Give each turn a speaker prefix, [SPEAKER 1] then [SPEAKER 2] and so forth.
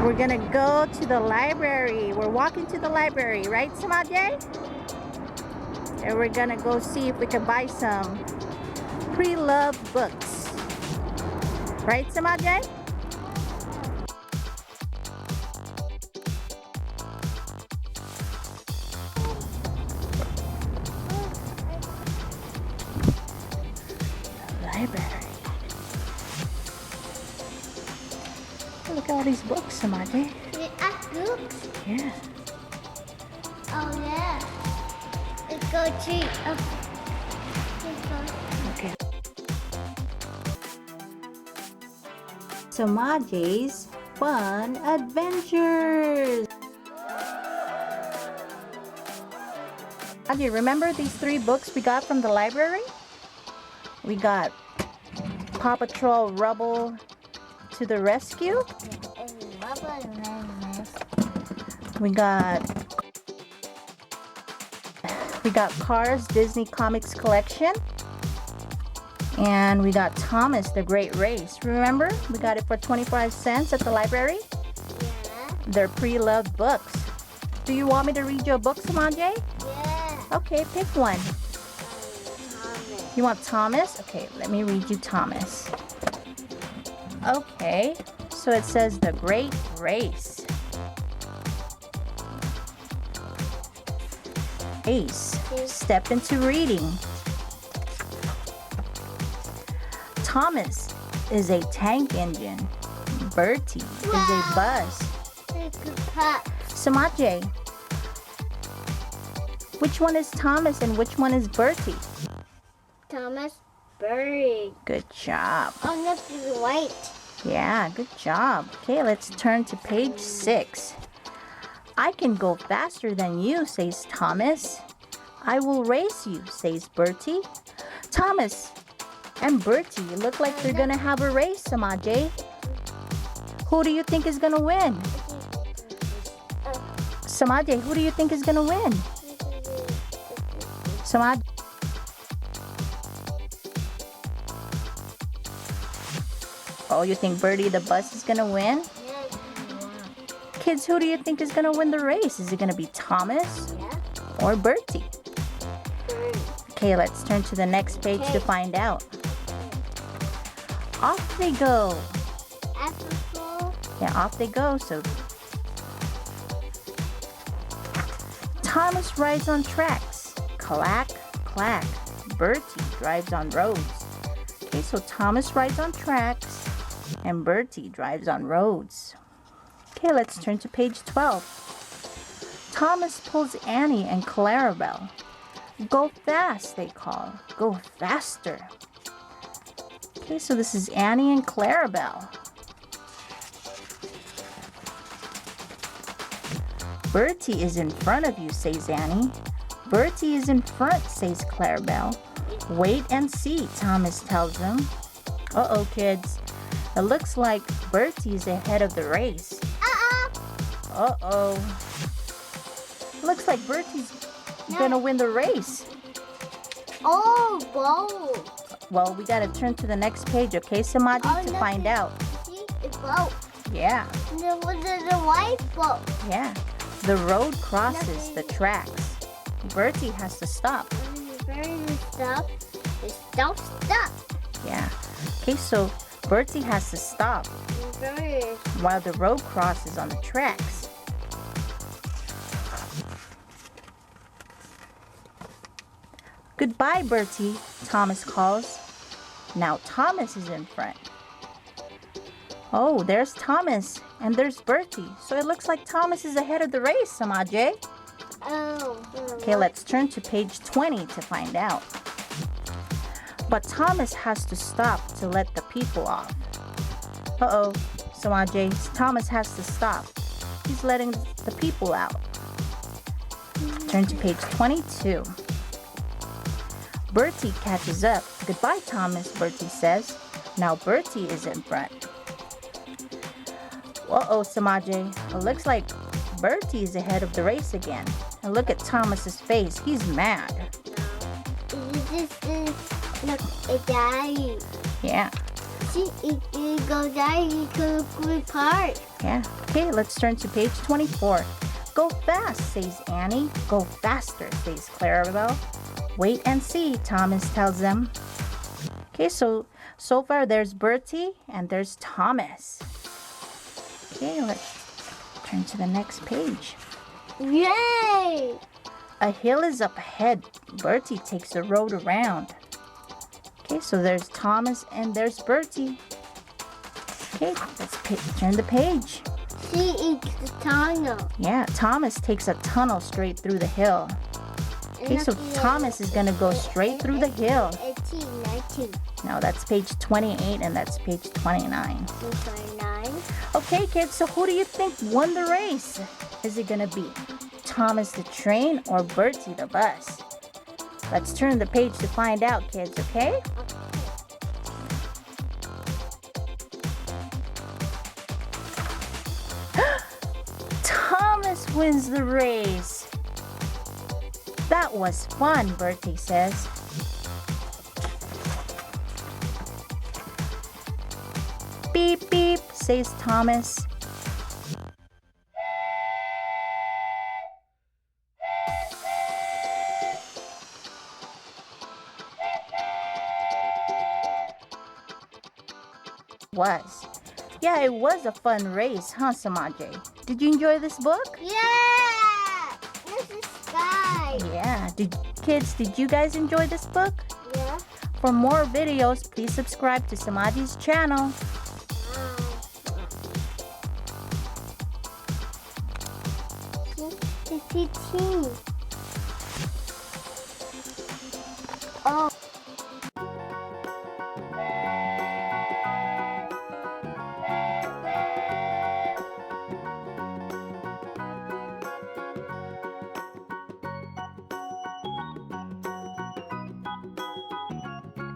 [SPEAKER 1] We're gonna go to the library. We're walking to the library, right, Semaj? And we're gonna go see if we can buy some pre-loved books. Right, Semaj? Library. Look at all these books, Semaj.
[SPEAKER 2] We ask books?
[SPEAKER 1] Yeah.
[SPEAKER 2] Oh yeah. Let's go cheat.
[SPEAKER 1] Okay. Semaj's Fun Adventures. Do you remember these 3 books we got from the library? We got Paw Patrol Rubble to the Rescue. We got Cars Disney Comics Collection. And we got Thomas the Great Race. Remember? We got it for 25 cents at the library.
[SPEAKER 2] Yeah.
[SPEAKER 1] They're pre-loved books. Do you want me to read you a book, Semaj?
[SPEAKER 2] Yeah.
[SPEAKER 1] Okay, pick one.
[SPEAKER 2] Thomas.
[SPEAKER 1] You want Thomas? Okay, let me read you Thomas. Okay, so it says The Great Race. Ace stepped into reading. Thomas is a tank engine. Bertie is a bus. Semaj, which one is Thomas and which one is Bertie?
[SPEAKER 2] Thomas Bertie.
[SPEAKER 1] Good job.
[SPEAKER 2] Oh, no, it's white.
[SPEAKER 1] Yeah, good job. Okay, let's turn to page 6. I can go faster than you, says Thomas. I will race you, says Bertie. Thomas and Bertie look like they're gonna have a race, Semaj. Who do you think is gonna win? Semaj, who do you think is gonna win? Semaj. Oh, you think Bertie the bus is gonna win? Kids, who do you think is gonna win the race? Is it gonna be Thomas or Bertie? Okay, let's turn to the next page to find out. Off they go. Yeah, off they go. So Thomas rides on tracks. Clack, clack. Bertie drives on roads. Okay, so Thomas rides on tracks and Bertie drives on roads. Okay, let's turn to page 12. Thomas pulls Annie and Clarabelle. Go fast, they call. Go faster. Okay, so this is Annie and Clarabelle. Bertie is in front of you, says Annie. Bertie is in front, says Clarabelle. Wait and see, Thomas tells them. Uh-oh, kids. It looks like Bertie is ahead of the race. Uh-oh. Looks like Bertie's gonna win the race.
[SPEAKER 2] Oh, boat.
[SPEAKER 1] Well, we gotta turn to the next page, okay, Semaj, to find out.
[SPEAKER 2] See, it's boat.
[SPEAKER 1] Yeah.
[SPEAKER 2] There was a white boat.
[SPEAKER 1] Yeah. The road crosses the tracks. Bertie has to stop.
[SPEAKER 2] Stop. Stop.
[SPEAKER 1] Yeah. Okay, so Bertie has to stop while the road crosses on the tracks. Goodbye, Bertie, Thomas calls. Now Thomas is in front. Oh, there's Thomas and there's Bertie. So it looks like Thomas is ahead of the race, Semaj.
[SPEAKER 2] Oh.
[SPEAKER 1] Okay, let's turn to page 20 to find out. But Thomas has to stop to let the people off. Uh-oh, Semaj, Thomas has to stop. He's letting the people out. Turn to page 22. Bertie catches up. Goodbye, Thomas, Bertie says. Now Bertie is in front. Uh-oh, Semaj, it looks like Bertie is ahead of the race again. And look at Thomas's face. He's mad.
[SPEAKER 2] Look, it's Daddy.
[SPEAKER 1] Yeah.
[SPEAKER 2] See, it goes out, you can go apart.
[SPEAKER 1] Yeah. Okay, let's turn to page 24. Go fast, says Annie. Go faster, says Clarabelle. Wait and see, Thomas tells them. Okay, so far there's Bertie and there's Thomas. Okay, let's turn to the next page.
[SPEAKER 2] Yay!
[SPEAKER 1] A hill is up ahead. Bertie takes the road around. Okay, so there's Thomas and there's Bertie. Okay, let's turn the page.
[SPEAKER 2] See, it's the tunnel.
[SPEAKER 1] Yeah, Thomas takes a tunnel straight through the hill. Okay, so Thomas is going to go straight through the hill.
[SPEAKER 2] 18, 19.
[SPEAKER 1] No, that's page 28 and that's page 29.
[SPEAKER 2] 29.
[SPEAKER 1] Okay, kids, so who do you think won the race? Is it going to be Thomas the train or Bertie the bus? Let's turn the page to find out, kids, okay? Thomas wins the race. That was fun, Bertie says. Beep, beep, says Thomas. Was. Yeah, it was a fun race, huh, Semaj? Did you enjoy this book?
[SPEAKER 2] Yeah! This is Sky.
[SPEAKER 1] Yeah. Kids, did you guys enjoy this book?
[SPEAKER 2] Yeah.
[SPEAKER 1] For more videos, please subscribe to Semaj's channel.
[SPEAKER 2] It's 15. Oh.